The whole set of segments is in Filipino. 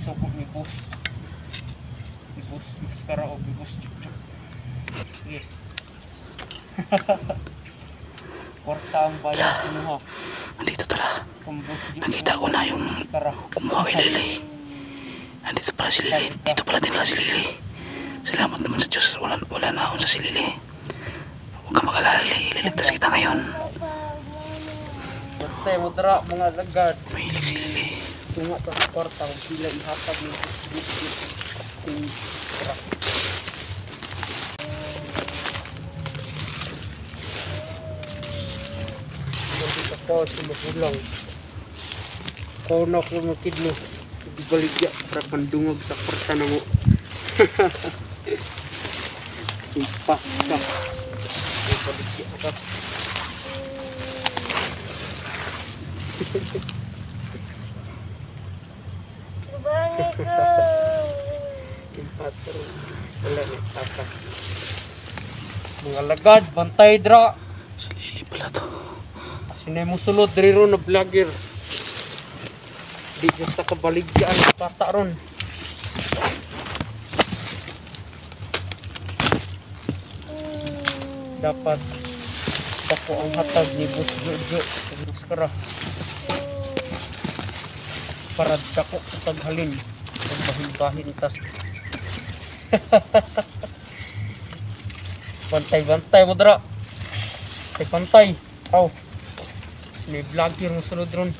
isuko ni boss. Ni boss maskara o ni boss Jojo. Sige. Kwarta ang bayan kinuha. Andito tala. Kumbos Jojo. Nakita ko na yung kumuha kay Lily. Andito pala si Lily. Dito pala din si Lily. Salamat naman sa Diyos. Wala na akong sa si Lily. Huwag ka mag-alala, Lily. Ililigtas kita ngayon. Basta mo dara mga lagad. Mahilig si Lily. Tunga sa kwarta kung sila ihatag yung biscuit. Hindi ka pa sumakulang. Kau na ko makid mo. Dibaligya para pandungag sa kwarta na mo. Ipas ka. Dibaligya ka. Impas ka rin. Wala na takas. Mga lagad, bantay dra. Si Lily pala to. Sinay mo sulod diri ron na vlogger. Di basta kabaligyan ang bata ron. Dapat ako ang hatag ni Boss Jojo sa maskara para dako taghalin pagbahin-bahin tas bantay-bantay mo dra pantay aw may vlogger mo sulod ron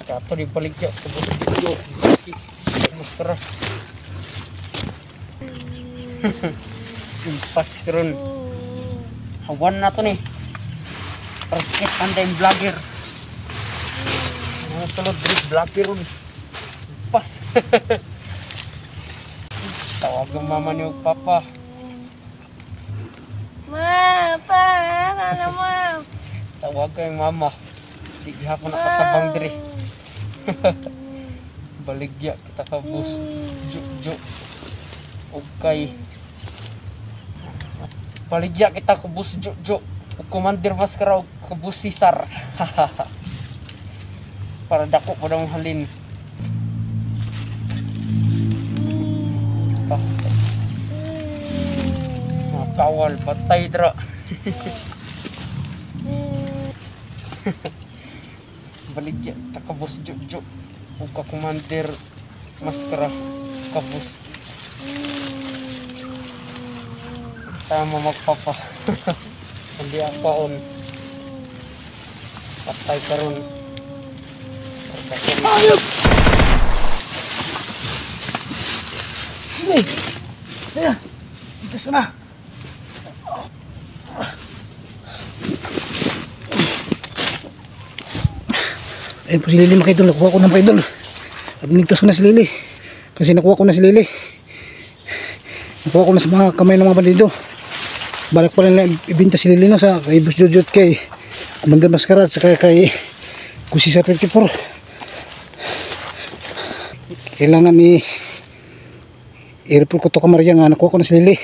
kato di baligya sa Boss Jojo sa maskara impas karon hawan na to ni perfect anday vlogger mga sulod diri vlogger ron impas tawag ang mama ni og papa Pa, ano mo? tawag kay mama di gihapon nakatabang diri baligya kita ka Boss Jojo okay baligya kita ka Boss Jojo o Commander Maskara o ka Boss Cesar para dako pa daw halin basta mga kawal patay dra baligya kita ka Boss Jojo o ka Commander Maskara ka Boss tama magpapa hindi ako on patay karon Ayop! Hey! Ayan! Itas na! Ayun po si Lily mga idol. Nakuha ko na mga idol. At niligtas ko na si Lily. Kasi nakuha ko na si Lily. Nakuha ko na sa mga kamay ng mga bandido. Balik pa lang ibinta si Lily no, sa kay Boss Jojo at kay Commander Maskara at saka kay Kusisa 24. Kailangan i-report ko to kamarya nga nakuha ko na si Lily.